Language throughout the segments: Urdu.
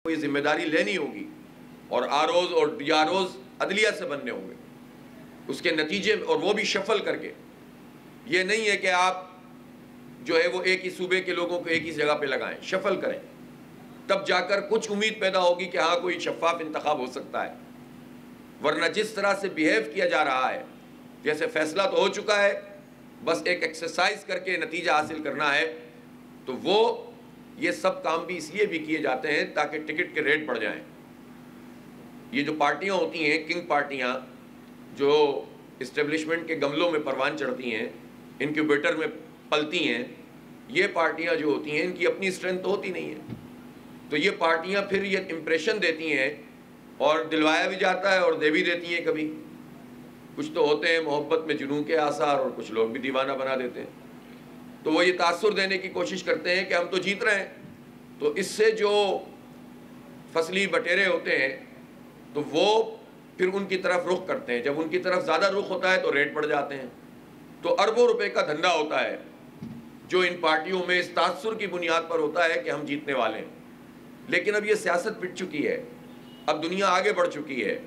کو یہ ذمہ داری لینی ہوگی، اور آروز اور ڈی آروز عدلیہ سے بننے ہوں گے اس کے نتیجے میں، اور وہ بھی شفل کر کے۔ یہ نہیں ہے کہ آپ جو ہے وہ ایک ہی صوبے کے لوگوں کو ایک ہی جگہ پہ لگائیں، شفل کریں، تب جا کر کچھ امید پیدا ہوگی کہ ہاں کوئی شفاف انتخاب ہو سکتا ہے۔ ورنہ جس طرح سے بیہیو کیا جا رہا ہے، جیسے فیصلہ تو ہو چکا ہے، بس ایک ایکسرسائز کر کے نتیجہ حاصل کرنا ہے، تو وہ یہ سب کام بھی اس لیے بھی کیے جاتے ہیں تاکہ ٹکٹ کے ریٹ بڑھ جائیں۔ یہ جو پارٹیاں ہوتی ہیں، کنگ پارٹیاں جو اسٹیبلشمنٹ کے گملوں میں پروان چڑھتی ہیں، انکیوبیٹر میں پلتی ہیں، یہ پارٹیاں جو ہوتی ہیں ان کی اپنی اسٹرینتھ ہوتی نہیں ہے، تو یہ پارٹیاں پھر یہ امپریشن دیتی ہیں، اور دلوایا بھی جاتا ہے اور دے بھی دیتی ہیں کبھی۔ کچھ تو ہوتے ہیں محبت میں جنون کے آثار، اور کچھ لوگ بھی دیوانہ بنا دیتے ہیں، تو وہ یہ تاثر دینے کی کوشش کرتے ہیں کہ ہم تو جیت رہے ہیں، تو اس سے جو فصلی بٹیرے ہوتے ہیں تو وہ پھر ان کی طرف رخ کرتے ہیں۔ جب ان کی طرف زیادہ رخ ہوتا ہے تو ریٹ بڑھ جاتے ہیں، تو اربوں روپے کا دھندا ہوتا ہے جو ان پارٹیوں میں اس تاثر کی بنیاد پر ہوتا ہے کہ ہم جیتنے والے ہیں۔ لیکن اب یہ سیاست پٹ چکی ہے، اب دنیا آگے بڑھ چکی ہے،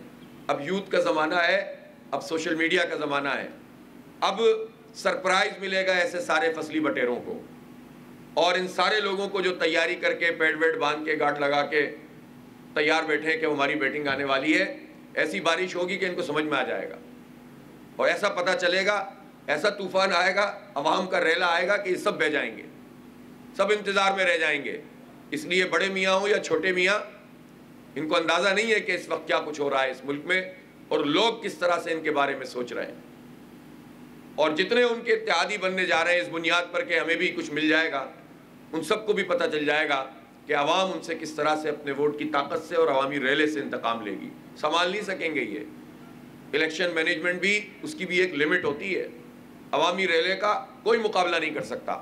اب یوتھ کا زمانہ ہے، اب سوشل میڈیا کا زمانہ ہے، اب سرپرائز ملے گا ایسے سارے فصلی بٹیروں کو، اور ان سارے لوگوں کو جو تیاری کر کے پیڈ ویڈ باندھ کے گاٹ لگا کے تیار بیٹھے کہ ہماری بیٹنگ آنے والی ہے، ایسی بارش ہوگی کہ ان کو سمجھ میں آ جائے گا، اور ایسا پتہ چلے گا، ایسا طوفان آئے گا، عوام کا ریلا آئے گا کہ یہ سب بہہ جائیں گے، سب انتظار میں رہ جائیں گے۔ اس لیے بڑے میاں ہوں یا چھوٹے میاں، ان کو اندازہ نہیں ہے کہ اس وقت کیا کچھ ہو رہا ہے اس ملک میں، اور لوگ کس طرح سے ان کے بارے میں سوچ رہے ہیں، اور جتنے ان کے اتحادی بننے جا رہے ہیں اس بنیاد پر کہ ہمیں بھی کچھ مل جائے گا، ان سب کو بھی پتہ چل جائے گا کہ عوام ان سے کس طرح سے اپنے ووٹ کی طاقت سے اور عوامی ریلے سے انتقام لے گی۔ سنبھال نہیں سکیں گے یہ الیکشن مینجمنٹ بھی، اس کی بھی ایک لمٹ ہوتی ہے، عوامی ریلے کا کوئی مقابلہ نہیں کر سکتا۔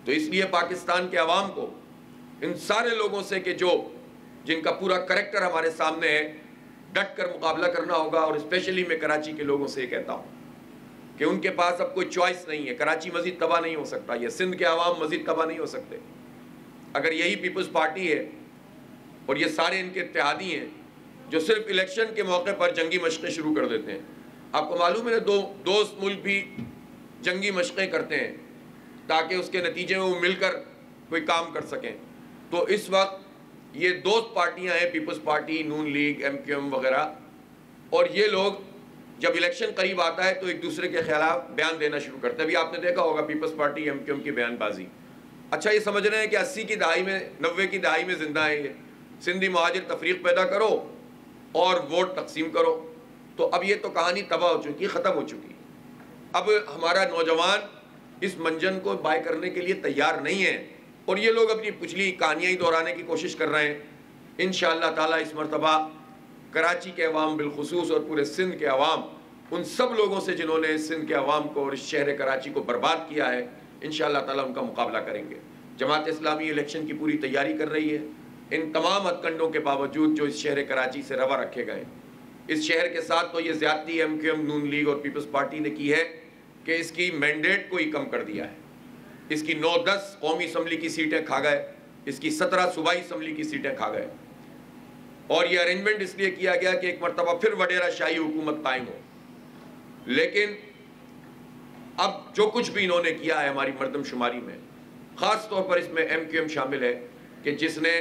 تو اس لیے پاکستان کے عوام کو ان سارے لوگوں سے کہ جن کا پورا کریکٹر ہمارے سامنے ہے، ڈٹ کر مقابلہ کرنا ہوگا، اور اسپیشلی میں کراچی کے لوگوں سے یہ کہتا ہوں کہ ان کے پاس اب کوئی چوائس نہیں ہے، کراچی مزید تباہ نہیں ہو سکتا، یہ سندھ کے عوام مزید تباہ نہیں ہو سکتے۔ اگر یہی پیپلز پارٹی ہے اور یہ سارے ان کے اتحادی ہیں جو صرف الیکشن کے موقع پر جنگی مشقیں شروع کر دیتے ہیں، آپ کو معلوم ہے دوست ملک بھی جنگی مشقیں کرتے ہیں تاکہ اس کے نتیجے میں وہ مل کر کوئی کام کر سکیں، تو اس وقت یہ دوست پارٹیاں ہیں، پیپلز پارٹی، نون لیگ، ایم کیو ایم وغیرہ، اور یہ لوگ جب الیکشن قریب آتا ہے تو ایک دوسرے کے خلاف بیان دینا شروع کرتے ہیں۔ ابھی آپ نے دیکھا ہوگا People's Party, M Q M کی بیان بازی۔ اچھا یہ سمجھ رہے ہیں کہ 80 کی دہائی میں، 90 کی دہائی میں زندہ ہیں یہ، سندھی مہاجر تفریق پیدا کرو اور ووٹ تقسیم کرو، تو اب یہ تو کہانی تباہ ہو چکی، ختم ہو چکی۔ اب ہمارا نوجوان اس منجن کو بائے کرنے کے لیے تیار نہیں ہے، اور یہ لوگ اپنی پچھلی کہانیاں ہی دہرانے کی کوشش کر رہے ہیں۔ انشاءاللہ تعالیٰ اس مرتبہ کراچی کے عوام بالخصوص اور پورے سندھ کے عوام، ان سب لوگوں سے جنہوں نے سندھ کے عوام کو اور اس شہر کراچی کو برباد کیا ہے، انشاءاللہ تعالیٰ ان کا مقابلہ کریں گے۔ جماعت اسلامی الیکشن کی پوری تیاری کر رہی ہے، ان تمام ہتھ کنڈوں کے باوجود جو اس شہر کراچی سے روا رکھے گئے۔ اس شہر کے ساتھ تو یہ زیادتی ایم کیو ایم، نون لیگ اور پیپلز پارٹی نے کی ہے کہ اس کی مینڈیٹ کو ہی کم کر دیا ہے۔ اس کی 9-10 قومی اسمبلی کی سیٹیں کھا گئے، اس کی 17 صوبائی اسمبلی کی سیٹیں کھا گئے، اور یہ ارینجمنٹ اس لیے کیا گیا کہ ایک مرتبہ پھر وڈیرہ شاہی حکومت قائم ہو۔ لیکن اب جو کچھ بھی انہوں نے کیا ہے ہماری مردم شماری میں، خاص طور پر اس میں ایم کیو ایم شامل ہے کہ جس نے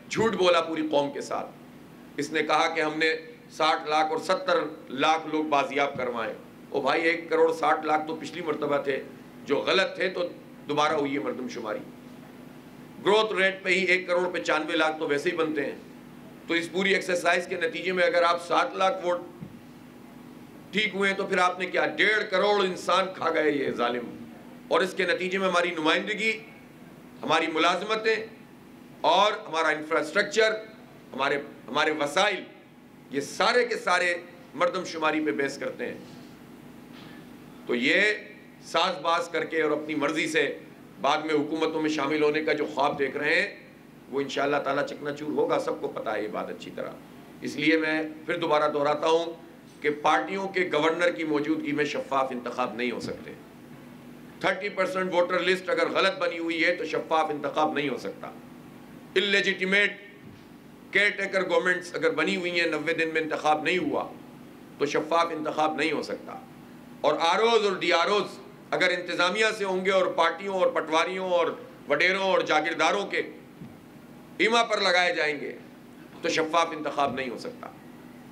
جھوٹ بولا پوری قوم کے ساتھ، اس نے کہا کہ ہم نے 60 لاکھ اور 70 لاکھ لوگ بازیاب کروائیں۔ او بھائی 1 کروڑ 60 لاکھ تو پچھلی مرتبہ تھے جو غلط تھے، تو دوبارہ ہوئی ہے مردم شماری۔ گروتھ ریٹ پہ ہی 1 کروڑ 95 لاکھ تو ویسے ہی بنتے ہیں، تو اس پوری ایکسرسائز کے نتیجے میں اگر آپ 7 لاکھ ووٹ ٹھیک ہوئے ہیں تو پھر آپ نے کیا 1.5 کروڑ انسان کھا گئے یہ ظالم، اور اس کے نتیجے میں ہماری نمائندگی، ہماری ملازمتیں اور ہمارا انفراسٹرکچر، ہمارے وسائل، یہ سارے کے سارے مردم شماری پہ بیس کرتے ہیں۔ تو یہ ساز باز کر کے اور اپنی مرضی سے بعد میں حکومتوں میں شامل ہونے کا جو خواب دیکھ رہے ہیں، وہ انشاءاللہ تعالیٰ چکنا چور ہوگا، سب کو پتہ ہے یہ بات اچھی طرح۔ اس لیے میں پھر دوبارہ دہراتا ہوں کہ پارٹیوں کے گورنر کی موجودگی میں شفاف انتخاب نہیں ہو سکتے۔ 30% ووٹر لسٹ اگر غلط بنی ہوئی ہے تو شفاف انتخاب نہیں ہو سکتا۔ اللیجیٹیمیٹ کیئر ٹیکر گورنمنٹس اگر بنی ہوئی ہیں 90 دن میں انتخاب نہیں ہوا تو شفاف انتخاب نہیں ہو سکتا. اور آروز اور ڈی آروز اگر انتظامیہ سے ہوں گے اور پارٹیوں اور پٹواریوں اور وڈیروں اور جاگیرداروں کے ایما پر لگائے جائیں گے تو شفاف انتخاب نہیں ہو سکتا.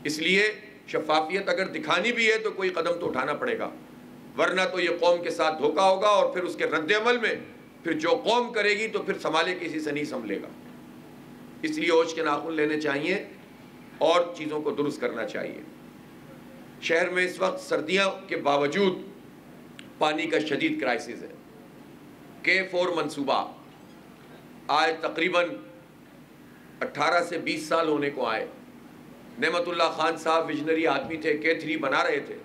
اس لیے شفافیت اگر دکھانی بھی ہے تو کوئی قدم تو اٹھانا پڑے گا، ورنہ تو یہ قوم کے ساتھ دھوکہ ہوگا اور پھر اس کے رد عمل میں پھر جو قوم کرے گی تو پھر سنبھالے کسی سے نہیں سنبھلے گا. اس لیے ہوش کے ناخن لینے چاہیے اور چیزوں کو درست کرنا چاہیے. شہر میں اس وقت سردیاں کے باوجود پانی کا شدید کرائسس ہے. K4 منصوبہ آج تقریباً 18 سے 20 سال ہونے کو آئے. نعمت اللہ خان صاحب ویژنری آدمی تھے، K3 بنا رہے تھے.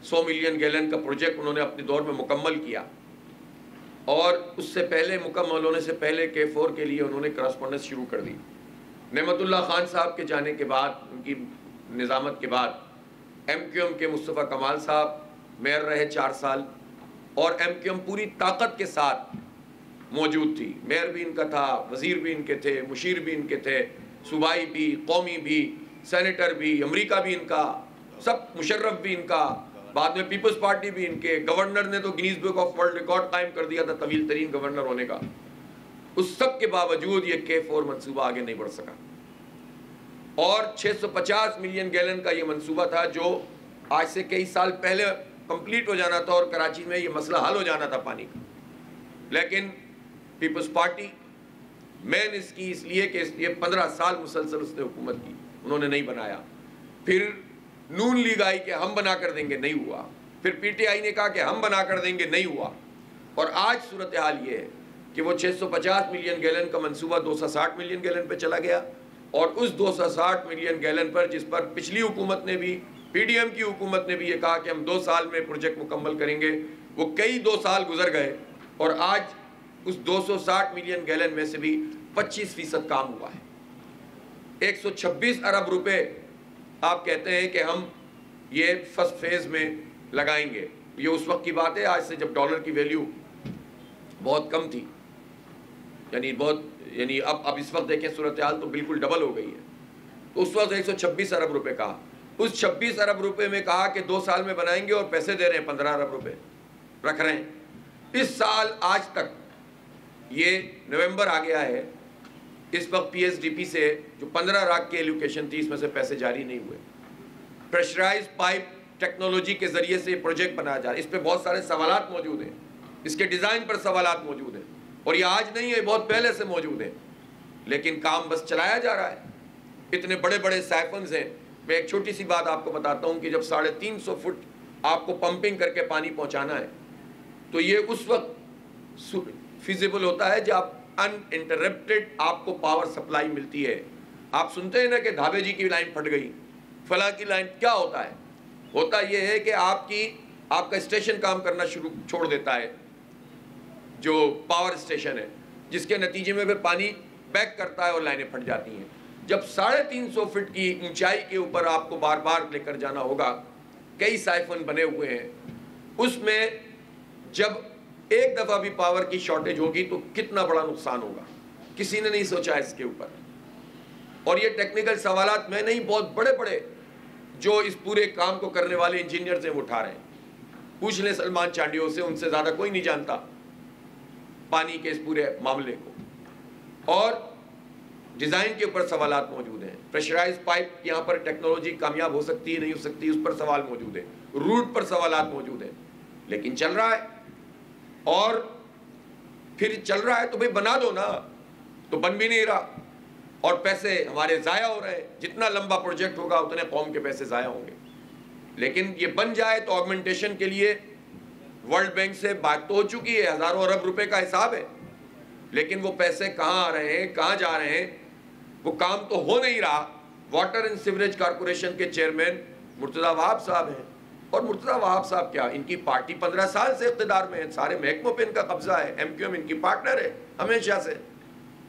100 ملین گیلن کا پروجیکٹ انہوں نے اپنے دور میں مکمل کیا، اور اس سے پہلے مکمل ہونے سے پہلے K4 کے لیے انہوں نے کراسپونڈنس شروع کر دی. نعمت اللہ خان صاحب کے جانے کے بعد، ان کی نظامت کے بعد، MQM کے مصطفیٰ کمال صاحب میئر رہے 4 سال، اور MQM پوری طاقت کے ساتھ موجود تھی. میئر بھی ان کا تھا، وزیر بھی ان کے تھے، مشیر بھی ان کے تھے، صوبائی بھی، قومی بھی، سینیٹر بھی، امریکہ بھی ان کا، سب، مشرف بھی ان کا، بعد میں پیپلز پارٹی بھی ان کے. گورنر نے تو Guinness book of world record قائم کر دیا تھا طویل ترین گورنر ہونے کا. اس سب کے باوجود یہ K4 منصوبہ آگے نہیں بڑھ سکا. اور 650 ملین گیلن کا یہ منصوبہ تھا جو آج سے کئی سال پہلے کمپلیٹ ہو جانا تھا اور کراچی میں یہ مسئلہ حل ہو جانا تھا پانی کا. لیکن پیپلز پارٹی مین اس کی اس لیے کہ 15 سال مسلسل اس نے حکومت کی، انہوں نے نہیں بنایا. پھر نون لیگ آئی کہ ہم بنا کر دیں گے، نہیں ہوا. پھر PTI نے کہا کہ ہم بنا کر دیں گے، نہیں ہوا. اور آج صورتحال یہ ہے کہ وہ 650 ملین گیلن کا منصوبہ 260 ملین گیلن پہ چلا گیا، اور اس 260 ملین گیلن پر، جس پر پچھلی حکومت نے بھی، PDM کی حکومت نے بھی یہ کہا کہ ہم 2 سال میں پروجیکٹ مکمل کریں گے، وہ کئی 2 سال گزر گئے اور آج اس 260 ملین گیلن میں سے بھی 25% کام ہوا ہے. 126 ارب روپے آپ کہتے ہیں کہ ہم یہ فرسٹ فیز میں لگائیں گے. یہ اس وقت کی بات ہے، آج سے جب ڈالر کی ویلیو بہت کم تھی، یعنی اب اس وقت دیکھیں صورتحال تو بالکل ڈبل ہو گئی ہے. تو اس وقت 126 ارب روپے کہا. اس 26 ارب روپے میں کہا کہ 2 سال میں بنائیں گے اور پیسے دے رہے ہیں 15 ارب روپے رکھ رہے ہیں. اس سال آج تک، یہ نومبر آ گیا ہے، اس وقت PSDP سے جو 15 لاکھ کی ایلوکیشن تھی اس میں سے پیسے جاری نہیں ہوئے. پریشرائز پائپ ٹیکنالوجی کے ذریعے سے پروجیکٹ بنایا جا رہا ہے. اس پہ بہت سارے سوالات موجود ہیں، اس کے ڈیزائن پر سوالات موجود ہیں، اور یہ آج نہیں ہے، بہت پہلے سے موجود ہیں، لیکن کام بس چلایا جا رہا ہے. اتنے بڑے بڑے سائفنز ہیں. میں ایک چھوٹی سی بات آپ کو بتاتا ہوں کہ جب 350 فٹ آپ کو پمپنگ کر کے پانی پہنچانا ہے تو یہ اس وقت فیزیبل ہوتا ہے جب ان انٹرپٹڈ آپ کو پاور سپلائی ملتی ہے. آپ سنتے ہیں نا کہ دھابے جی کی لائن پھٹ گئی، فلاں کی لائن. کیا ہوتا ہے؟ ہوتا یہ ہے کہ آپ کا اسٹیشن کام کرنا چھوڑ دیتا ہے، جو پاور اسٹیشن ہے، جس کے نتیجے میں پھر پانی بیک کرتا ہے اور لائنیں پھٹ جاتی ہیں. جب 350 فٹ کی اونچائی کے اوپر آپ کو بار بار لے کر جانا ہوگا، کئی سائفن بنے ہوئے ہیں، اس میں جب ایک دفعہ بھی پاور کی شارٹیج ہوگی تو کتنا بڑا نقصان ہوگا، کسی نے نہیں سوچا اس کے اوپر. اور یہ ٹیکنیکل سوالات میں نہیں، بہت بڑے بڑے جو اس پورے کام کو کرنے والے انجینئرز ہیں وہ اٹھا رہے ہیں. پوچھ لیں سلمان چانڈیوں سے، ان سے زیادہ کوئی نہیں جانتا پانی کے اس پورے معاملے کو. اور ڈیزائن کے اوپر سوالات موجود ہیں. پریشرائز پائپ یہاں پر ٹیکنالوجی کامیاب ہو سکتی ہے نہیں ہو سکتی، اس پر سوال موجود ہے. روٹ پر سوالات موجود ہیں، لیکن چل رہا ہے. اور پھر چل رہا ہے تو بھئی بنا دو نا. تو بن بھی نہیں رہا اور پیسے ہمارے ضائع ہو رہے ہیں. جتنا لمبا پروجیکٹ ہوگا اتنے قوم کے پیسے ضائع ہوں گے. لیکن یہ بن جائے تو آگمنٹیشن کے لیے ورلڈ بینک سے بات تو ہو چکی ہے، ہزاروں ارب روپے کا حساب ہے، لیکن وہ پیسے کہاں آ رہے ہیں، کہاں جا رہے ہیں، وہ کام تو ہو نہیں رہا. واٹر اینڈ سیوریج کارپوریشن کے چیئرمین مرتضیٰ وہاب صاحب ہیں. اور مرتضیٰ وہاب صاحب کیا، ان کی پارٹی 15 سال سے اقتدار میں ہے، سارے محکموں پہ ان کا قبضہ ہے. MQM ان کی پارٹنر ہے ہمیشہ سے.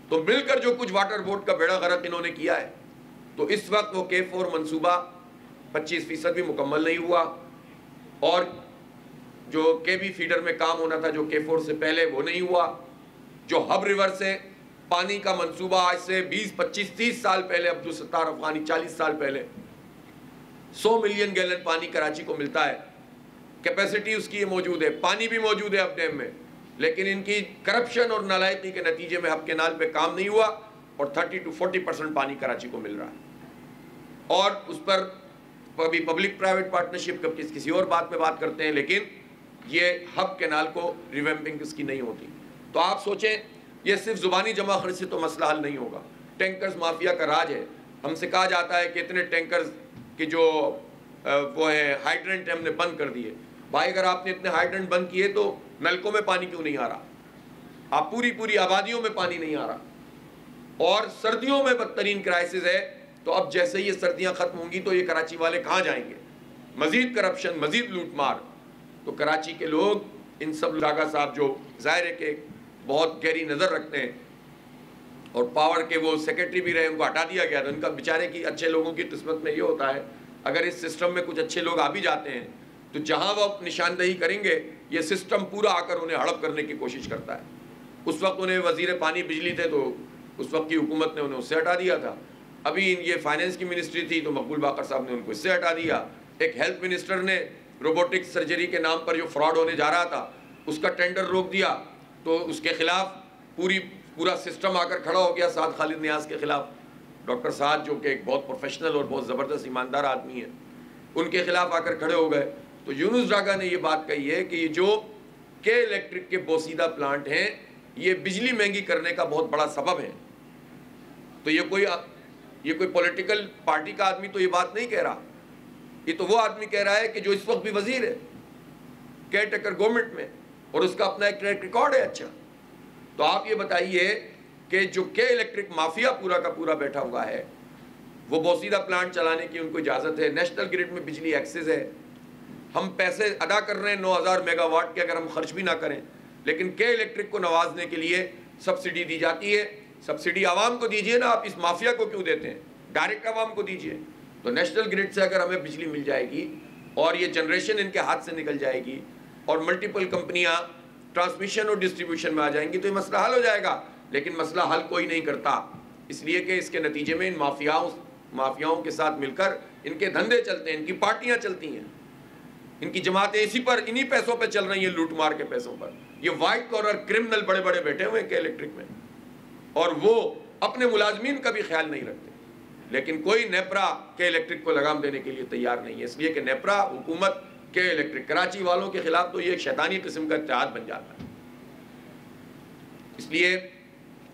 تو مل کر جو کچھ واٹر بورڈ کا بیڑا غرق انہوں نے کیا ہے. تو اس وقت وہ K4 منصوبہ 25% بھی مکمل نہیں ہوا، اور جو KB فیڈر میں کام ہونا تھا جو K4 سے پہلے وہ نہیں ہوا. جو ہب ریور سے پانی کا منصوبہ آج سے 20 25 30 سال پہلے عبدالستار افغانی 40 سال پہلے 100 ملین گیلن پانی کراچی کو ملتا ہے، کیپیسٹی اس کی یہ موجود ہے، پانی بھی موجود ہے اب ڈیم میں، لیکن ان کی کرپشن اور نالائقی کے نتیجے میں ہب کینال پہ کام نہیں ہوا اور 30 to 40% پانی کراچی کو مل رہا ہے، اور اس پر ابھی پبلک پرائیویٹ پارٹنرشپ کسی اور بات پہ بات کرتے ہیں، لیکن یہ ہب کینال کو ریویمپنگ اس کی نہیں ہوتی۔ تو آپ سوچیں یہ صرف زبانی جمع خرچ سے تو مسئلہ حل نہیں ہوگا، ٹینکرز مافیا کا راج ہے، ہم سے کہا جاتا ہے کہ اتنے ٹینکرز کی جو وہ ہیں ہائیڈرنٹ ہم نے بند کر دیے۔ بھائی اگر آپ نے اتنے ہائیڈرنٹ بند کیے تو نلکوں میں پانی کیوں نہیں آ رہا؟ آپ پوری آبادیوں میں پانی نہیں آ رہا، اور سردیوں میں بدترین کرائسس ہے۔ تو اب جیسے یہ سردیاں ختم ہوں گی تو یہ کراچی والے کہاں جائیں گے؟ مزید کرپشن، مزید لوٹ مار۔ تو کراچی کے لوگ ان سب راگا صاحب جو ظاہر ہے کہ بہت گہری نظر رکھتے ہیں اور پاور کے وہ سیکرٹری بھی رہے، ان کو ہٹا دیا گیا تھا، ان کا بیچارے کی اچھے لوگوں کی قسمت میں یہ ہوتا ہے اگر اس سسٹم میں کچھ اچھے لوگ آ بھی جاتے ہیں تو جہاں وہ نشاندہی کریں گے یہ سسٹم پورا آ کر انہیں ہڑپ کرنے کی کوشش کرتا ہے۔ اس وقت انہیں وزیر پانی بجلی تھے تو اس وقت کی حکومت نے انہیں اس سے ہٹا دیا تھا، ابھی یہ فائننس کی منسٹری تھی تو مقبول باقر صاحب نے ان کو اس سے ہٹا دیا، ایک ہیلتھ منسٹر نے روبوٹک سرجری کے نام پر جو فراڈ ہونے جا رہا تھا اس کا ٹینڈر روک دیا، تو اس کے خلاف پورا سسٹم آ کر کھڑا ہو گیا سعد خالد نیاز کے خلاف۔ ڈاکٹر سعد جو کہ ایک بہت پروفیشنل اور بہت زبردست ایماندار آدمی ہے، ان کے خلاف آ کر کھڑے ہو گئے۔ تو یونس ڈراگا نے یہ بات کہی ہے کہ یہ جو کے الیکٹرک کے بوسیدہ پلانٹ ہیں یہ بجلی مہنگی کرنے کا بہت بڑا سبب ہے۔ تو یہ کوئی پولیٹیکل پارٹی کا آدمی تو یہ بات نہیں کہہ رہا، یہ تو وہ آدمی کہہ رہا ہے کہ جو اس وقت بھی وزیر ہے کیئر ٹیکر گورنمنٹ میں، اور اس کا اپنا ایک ٹریک ریکارڈ ہے اچھا۔ تو آپ یہ بتائیے کہ جو کے الیکٹرک مافیا پورا کا پورا بیٹھا ہوا ہے وہ بوسیدہ پلانٹ چلانے کی ان کو اجازت ہے، نیشنل گریڈ میں بجلی ایکسس ہے، ہم پیسے ادا کر رہے ہیں 9000 میگا واٹ کے، اگر ہم خرچ بھی نہ کریں، لیکن کے الیکٹرک کو نوازنے کے لیے سبسڈی دی جاتی ہے۔ سبسڈی عوام کو دیجئے نا، آپ اس مافیا کو کیوں دیتے ہیں؟ ڈائریکٹ عوام کو دیجئے۔ تو نیشنل گریڈ سے اگر ہمیں بجلی مل جائے گی اور یہ جنریشن ان کے ہاتھ سے نکل جائے گی اور ملٹیپل کمپنیاں ٹرانسمیشن اور ڈسٹریبیوشن میں آ جائیں گی تو یہ مسئلہ حل ہو جائے گا، لیکن مسئلہ حل کوئی نہیں کرتا، اس لیے کہ اس کے نتیجے میں ان مافیاؤں کے ساتھ مل کر ان کے دھندے چلتے ہیں، ان کی پارٹیاں چلتی ہیں، ان کی جماعتیں انہی پیسوں پہ چل رہی ہیں، لوٹ مار کے پیسوں پر۔ یہ وائٹ کالر کرمنل بڑے بڑے بیٹھے ہوئے ہیں کے الیکٹرک میں، اور وہ اپنے ملازمین کا بھی خیال نہیں رکھتے، لیکن کوئی نیپرا کے الیکٹرک کو لگام دینے کے لیے تیار نہیں ہے، اس لیے کہ نیپرا حکومت کے الیکٹرک کراچی والوں کے خلاف تو یہ ایک شیطانی قسم کا اتحاد بن جاتا ہے۔ اس لیے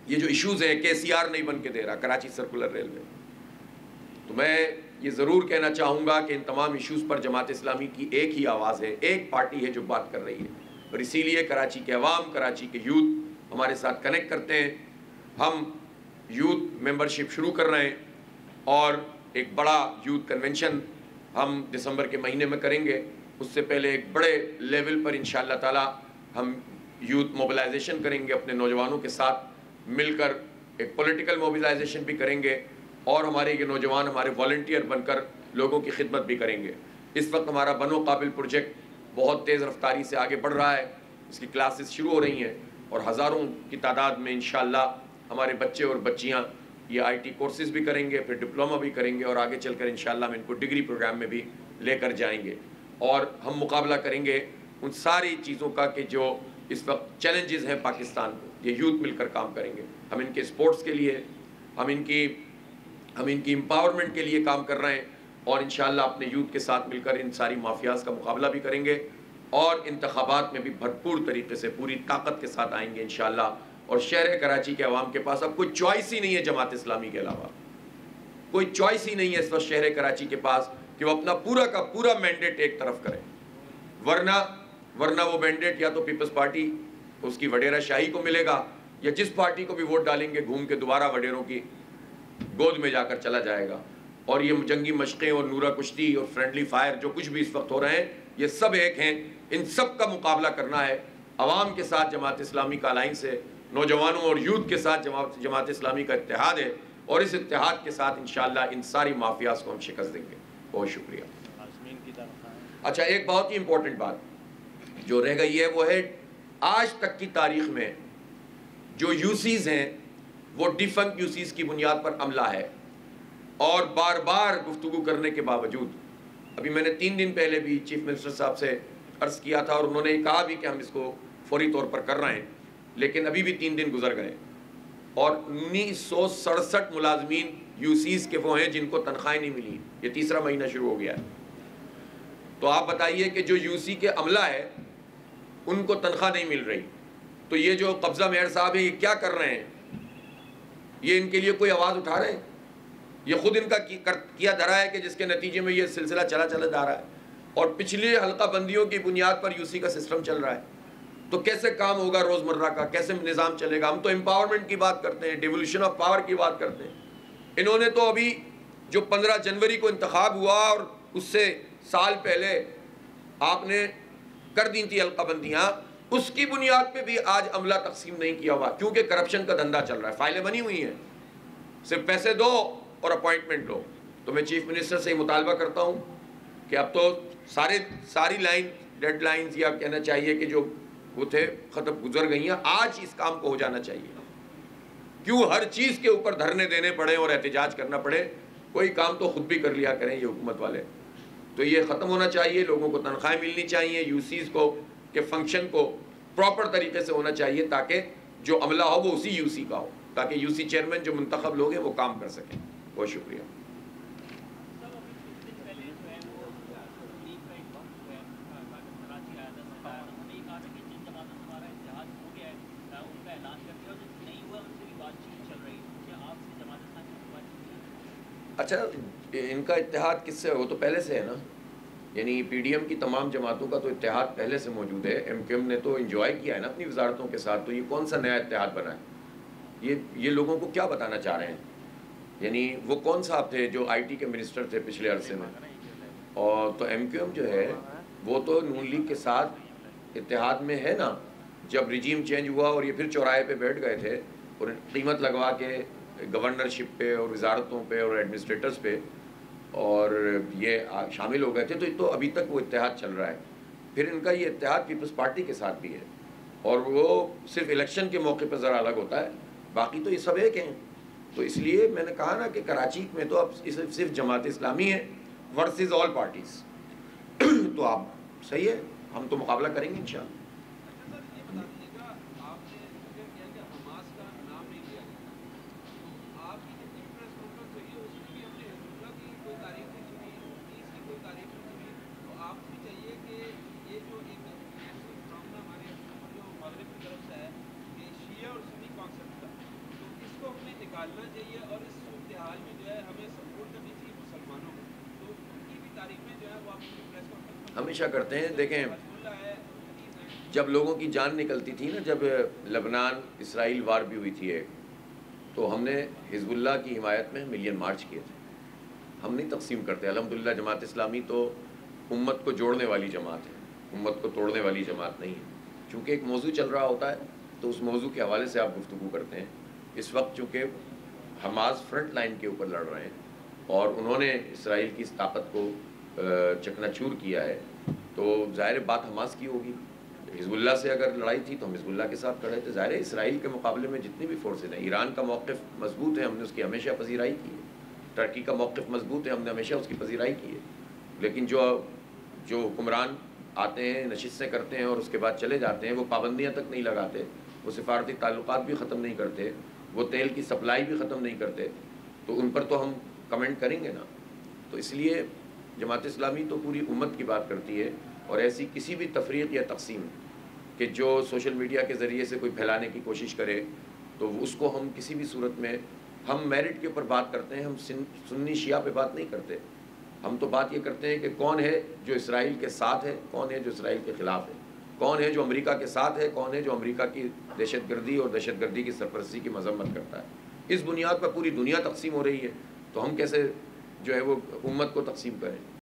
یہ جو ایشوز ہیں KCR نہیں بن کے دے رہا کراچی سرکولر ریلوے، تو میں یہ ضرور کہنا چاہوں گا کہ ان تمام ایشوز پر جماعت اسلامی کی ایک ہی آواز ہے، ایک پارٹی ہے جو بات کر رہی ہے، اور اسی لیے کراچی کے عوام، کراچی کے یوتھ ہمارے ساتھ کنیکٹ کرتے ہیں۔ ہم یوتھ ممبرشپ شروع کر رہے ہیں اور ایک بڑا یوتھ کنونشن ہم دسمبر کے مہینے میں کریں گے، اس سے پہلے ایک بڑے لیول پر انشاءاللہ تعالی ہم یوتھ موبلائزیشن کریں گے، اپنے نوجوانوں کے ساتھ مل کر ایک پولیٹیکل موبلائزیشن بھی کریں گے، اور ہمارے یہ نوجوان ہمارے والنٹیئر بن کر لوگوں کی خدمت بھی کریں گے۔ اس وقت ہمارا بنو قابل پروجیکٹ بہت تیز رفتاری سے آگے بڑھ رہا ہے، اس کی کلاسز شروع ہو رہی ہیں اور ہزاروں کی تعداد میں انشاءاللہ ہمارے بچے اور بچیاں یہ IT کورسز بھی کریں گے، پھر ڈپلومہ بھی کریں گے، اور آگے چل کر انشاءاللہ ہم ان کو ڈگری پروگرام میں بھی لے کر جائیں گے، اور ہم مقابلہ کریں گے ان ساری چیزوں کا کہ جو اس وقت چیلنجز ہیں پاکستان کو، یہ یوتھ مل کر کام کریں گے۔ ہم ان کے سپورٹس کے لیے، ہم ان کی امپاورمنٹ کے لیے کام کر رہے ہیں، اور انشاءاللہ اپنے یوتھ کے ساتھ مل کر ان ساری مافیاز کا مقابلہ بھی کریں گے، اور انتخابات میں بھی بھرپور طریقے سے پوری طاقت کے ساتھ آئیں گے انشاءاللہ۔ اور شہر کراچی کے عوام کے پاس اب کوئی چوائس ہی نہیں ہے جماعت اسلامی کے علاوہ، کوئی چوائس ہی نہیں ہے اس وقت شہر کراچی کے پاس کہ وہ اپنا پورا کا پورا مینڈیٹ ایک طرف کرے، ورنہ وہ مینڈیٹ یا تو پیپلز پارٹی اس کی وڈیرہ شاہی کو ملے گا، یا جس پارٹی کو بھی ووٹ ڈالیں گے گھوم کے دوبارہ وڈیروں کی گود میں جا کر چلا جائے گا۔ اور یہ جنگی مشقیں اور نورہ کشتی اور فرینڈلی فائر جو کچھ بھی اس وقت ہو رہے ہیں یہ سب ایک ہیں، ان سب کا مقابلہ کرنا ہے۔ عوام کے ساتھ جماعت اسلامی کا الائنس ہے، نوجوانوں اور یوتھ کے ساتھ جماعت اسلامی کا اتحاد ہے، اور اس اتحاد کے ساتھ انشاءاللہ ان ساری مافیاز کو ہم شکست دیں گے۔ بہت شکریہ۔ اچھا، ایک بہت ہی امپورٹنٹ بات جو رہ گئی ہے وہ ہے آج تک کی تاریخ میں جو UCs ہیں وہ ڈیفنکٹ یوسیز کی بنیاد پر عملہ ہے، اور بار بار گفتگو کرنے کے باوجود، ابھی میں نے 3 دن پہلے بھی چیف منسٹر صاحب سے عرض کیا تھا، اور انہوں نے کہا بھی کہ ہم اس کو فوری طور پر کر رہے ہیں، لیکن ابھی بھی 3 دن گزر گئے، اور 1967 ملازمین یوسیز کے وہ ہیں جن کو تنخواہیں نہیں ملی، یہ تیسرا مہینہ شروع ہو گیا ہے۔ تو آپ بتائیے کہ جو یوسی کے عملہ ہے ان کو تنخواہ نہیں مل رہی، تو یہ جو قبضہ مہر صاحب ہیں یہ کیا کر رہے ہیں؟ یہ ان کے لیے کوئی آواز اٹھا رہے ہیں؟ یہ خود ان کا کیا دھرا ہے کہ جس کے نتیجے میں یہ سلسلہ چلا جا رہا ہے، اور پچھلی حلقہ بندیوں کی بنیاد پر یوسی کا سسٹم چل رہا ہے۔ تو کیسے کام ہوگا روزمرہ کا، کیسے نظام چلے گا؟ ہم تو امپاورمنٹ کی بات کرتے ہیں، ڈیولیوشن آف پاور کی بات کرتے ہیں۔ انہوں نے تو ابھی جو 15 جنوری کو انتخاب ہوا اور اس سے سال پہلے آپ نے کر دی تھی حلقہ بندیاں، اس کی بنیاد پہ بھی آج عملہ تقسیم نہیں کیا ہوا، کیونکہ کرپشن کا دھندا چل رہا ہے، فائلیں بنی ہوئی ہیں، صرف پیسے دو اور اپوائنٹمنٹ لو۔ تو میں چیف منسٹر سے مطالبہ کرتا ہوں کہ اب تو ساری ڈیڈ لائنز یا کہنا چاہیے کہ جو وہ تھے ختم گزر گئی ہیں، آج اس کام کو ہو جانا چاہیے۔ کیوں ہر چیز کے اوپر دھرنے دینے پڑے اور احتجاج کرنا پڑے؟ کوئی کام تو خود بھی کر لیا کریں یہ حکومت والے۔ تو یہ ختم ہونا چاہیے، لوگوں کو تنخواہیں ملنی چاہیے، یوسیز کو کے فنکشن کو پراپر طریقے سے ہونا چاہیے، تاکہ جو عملہ ہو وہ اسی یوسی کا ہو، تاکہ یوسی چیئرمین جو منتخب لوگ ہیں وہ کام کر سکیں۔ بہت شکریہ۔ اچھا، ان کا اتحاد کس سے؟ وہ تو پہلے سے ہے نا، یعنی پی ڈی ایم کی تمام جماعتوں کا تو اتحاد پہلے سے موجود ہے۔ ایم کیو ایم نے تو انجوائے کیا ہے نا اپنی وزارتوں کے ساتھ، تو یہ کون سا نیا اتحاد بنا ہے؟ یہ لوگوں کو کیا بتانا چاہ رہے ہیں؟ یعنی وہ کون صاحب تھے جو آئی ٹی کے منسٹر تھے پچھلے عرصے میں؟ اور تو ایم کیو ایم جو ہے وہ تو نون لیگ کے ساتھ اتحاد میں ہے نا۔ جب رجیم چینج ہوا اور یہ پھر چوراہے پہ بیٹھ گئے تھے اور قیمت لگوا کے گورنرشپ پہ اور وزارتوں پہ اور ایڈمنسٹریٹرز پہ، اور یہ شامل ہو گئے تھے، تو ابھی تک وہ اتحاد چل رہا ہے۔ پھر ان کا یہ اتحاد پیپلز پارٹی کے ساتھ بھی ہے، اور وہ صرف الیکشن کے موقع پہ ذرا الگ ہوتا ہے، باقی تو یہ سب ایک ہیں۔ تو اس لیے میں نے کہا نا کہ کراچی میں تو اب صرف جماعت اسلامی ہے ورسز آل پارٹیز۔ تو آپ صحیح ہے، ہم تو مقابلہ کریں گے انشاءاللہ۔ ہمیشہ کرتے ہیں۔ دیکھیں، جب لوگوں کی جان نکلتی تھی نا، جب لبنان اسرائیل وار بھی ہوئی تھی ایک، تو ہم نے حزب اللہ کی حمایت میں ملین مارچ کیے تھے۔ ہم نہیں تقسیم کرتے الحمدللہ۔ جماعت اسلامی تو امت کو جوڑنے والی جماعت ہے، امت کو توڑنے والی جماعت نہیں ہے۔ چونکہ ایک موضوع چل رہا ہوتا ہے تو اس موضوع کے حوالے سے آپ گفتگو کرتے ہیں۔ اس وقت چونکہ حماس فرنٹ لائن کے اوپر لڑ رہے ہیں اور انہوں نے اسرائیل کی اس طاقت کو چکنا چور کیا ہے، تو ظاہر بات حماس کی ہوگی۔ حزب اللہ سے اگر لڑائی تھی تو ہم حزب اللہ کے ساتھ کھڑے تھے۔ ظاہر ہے اسرائیل کے مقابلے میں جتنی بھی فورسز ہیں، ایران کا موقف مضبوط ہے، ہم نے اس کی ہمیشہ پذیرائی کی ہے۔ ٹرکی کا موقف مضبوط ہے، ہم نے ہمیشہ اس کی پذیرائی کی ہے۔ لیکن جو حکمران آتے ہیں، نشستیں کرتے ہیں اور اس کے بعد چلے جاتے ہیں، وہ پابندیاں تک نہیں لگاتے، وہ سفارتی تعلقات بھی ختم نہیں کرتے، وہ تیل کی سپلائی بھی ختم نہیں کرتے، تو ان پر تو ہم کمنٹ کریں گے نا۔ تو اس لیے جماعت اسلامی تو پوری امت کی بات کرتی ہے، اور ایسی کسی بھی تفریق یا تقسیم کہ جو سوشل میڈیا کے ذریعے سے کوئی پھیلانے کی کوشش کرے، تو اس کو ہم کسی بھی صورت میں، ہم میرٹ کے اوپر بات کرتے ہیں، ہم سنی شیعہ پہ بات نہیں کرتے۔ ہم تو بات یہ کرتے ہیں کہ کون ہے جو اسرائیل کے ساتھ ہے، کون ہے جو اسرائیل کے خلاف ہے، کون ہے جو امریکہ کے ساتھ ہے، کون ہے جو امریکہ کی دہشت گردی اور دہشت گردی کی سرپرستی کی مذمت کرتا ہے۔ اس بنیاد پر پوری دنیا تقسیم ہو رہی ہے، تو ہم کیسے جو ہے وہ امت کو تقسیم کریں؟